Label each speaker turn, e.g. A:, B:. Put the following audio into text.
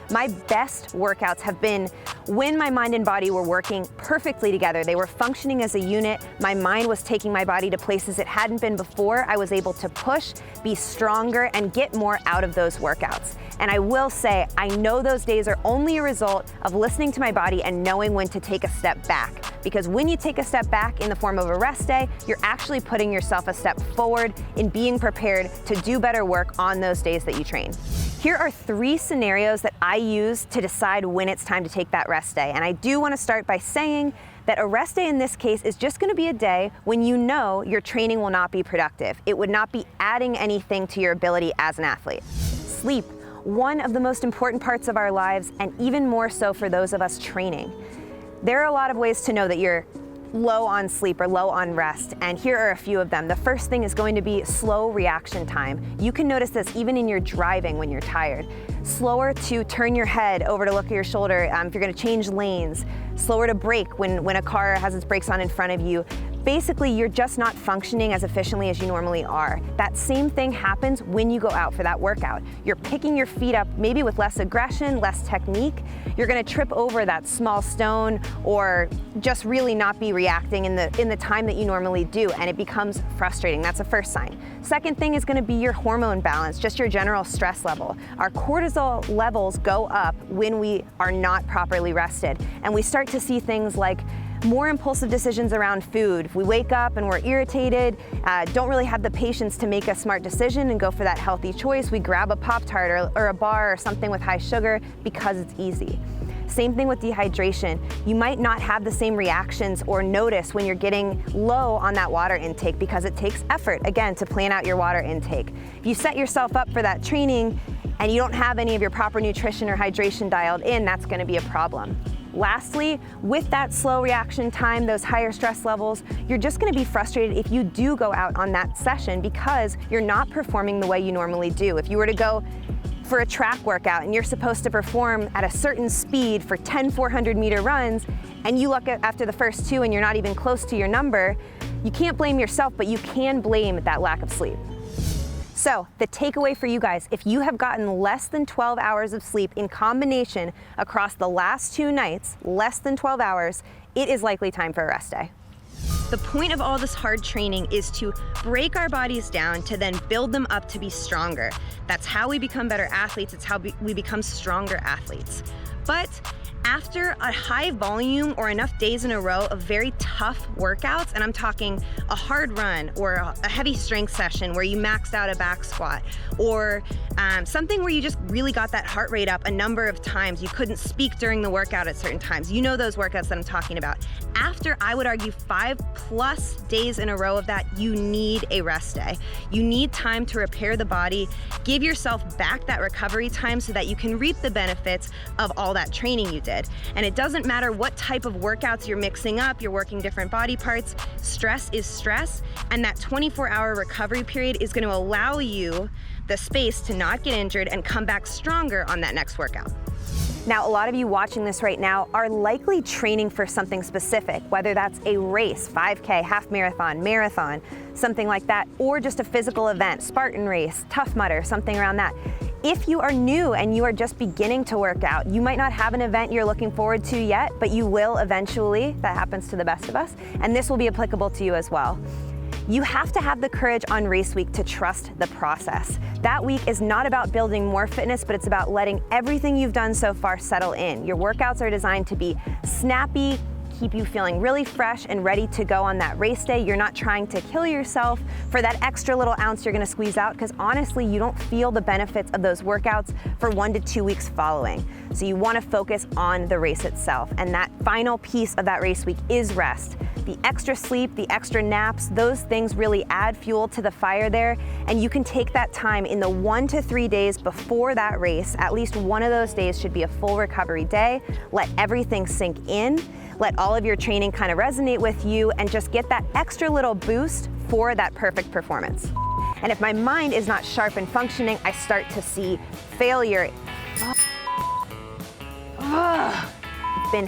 A: My best workouts have been when my mind and body were working perfectly together. They were functioning as a unit. My mind was taking my body to places it hadn't been before. I was able to push, be stronger, and get more out of those workouts. And I will say, I know those days are only a result of listening to my body and knowing when to take a step back. Because when you take a step back in the form of a rest day, you're actually putting yourself a step forward in being prepared to do better work on those days that you train. Here are 3 scenarios that I use to decide when it's time to take that rest day. And I do want to start by saying that a rest day in this case is just going to be a day when you know your training will not be productive. It would not be adding anything to your ability as an athlete. Sleep, one of the most important parts of our lives, and even more so for those of us training. There are a lot of ways to know that you're low on sleep or low on rest, and here are a few of them. The first thing is going to be slow reaction time. You can notice this even in your driving when you're tired. Slower to turn your head over to look at your shoulder if you're going to change lanes. Slower to brake when a car has its brakes on in front of you. Basically, you're just not functioning as efficiently as you normally are. That same thing happens when you go out for that workout. You're picking your feet up maybe with less aggression, less technique. You're gonna trip over that small stone or just really not be reacting in the time that you normally do, and it becomes frustrating. That's the first sign. Second thing is gonna be your hormone balance, just your general stress level. Our cortisol levels go up when we are not properly rested, and we start to see things like more impulsive decisions around food. If we wake up and we're irritated, don't really have the patience to make a smart decision and go for that healthy choice, we grab a Pop-Tart or a bar or something with high sugar because it's easy. Same thing with dehydration. You might not have the same reactions or notice when you're getting low on that water intake because it takes effort, again, to plan out your water intake. If you set yourself up for that training and you don't have any of your proper nutrition or hydration dialed in, that's gonna be a problem. Lastly, with that slow reaction time, those higher stress levels, you're just gonna be frustrated if you do go out on that session because you're not performing the way you normally do. If you were to go for a track workout and you're supposed to perform at a certain speed for 10 400-meter runs, and you look at after the first 2 and you're not even close to your number, you can't blame yourself, but you can blame that lack of sleep. So the takeaway for you guys, if you have gotten less than 12 hours of sleep in combination across the last 2 nights, less than 12 hours, it is likely time for a rest day. The point of all this hard training is to break our bodies down to then build them up to be stronger. That's how we become better athletes. It's how we become stronger athletes. But after a high volume or enough days in a row of very tough workouts, and I'm talking a hard run or a heavy strength session where you maxed out a back squat, or something where you just really got that heart rate up a number of times, you couldn't speak during the workout at certain times. You know those workouts that I'm talking about. After, I would argue, 5+ days in a row of that, you need a rest day. You need time to repair the body, give yourself back that recovery time so that you can reap the benefits of all that training you did. And it doesn't matter what type of workouts you're mixing up, you're working different body parts, stress is stress, and that 24-hour recovery period is going to allow you the space to not get injured and come back stronger on that next workout. Now, a lot of you watching this right now are likely training for something specific, whether that's a race, 5K, half marathon, something like that, or just a physical event, Spartan race, Tough Mudder, something around that. If you are new and you are just beginning to work out, you might not have an event you're looking forward to yet, but you will eventually. That happens to the best of us, and this will be applicable to you as well. You have to have the courage on race week to trust the process. That week is not about building more fitness, but it's about letting everything you've done so far settle in. Your workouts are designed to be snappy, keep you feeling really fresh and ready to go on that race day. You're not trying to kill yourself for that extra little ounce you're gonna squeeze out, because honestly, you don't feel the benefits of those workouts for 1 to 2 weeks following. So you wanna focus on the race itself. And that final piece of that race week is rest. The extra sleep, the extra naps, those things really add fuel to the fire there. And you can take that time in the 1 to 3 days before that race. At least one of those days should be a full recovery day. Let everything sink in. Let all of your training kind of resonate with you and just get that extra little boost for that perfect performance. And if my mind is not sharp and functioning, I start to see failure. It's been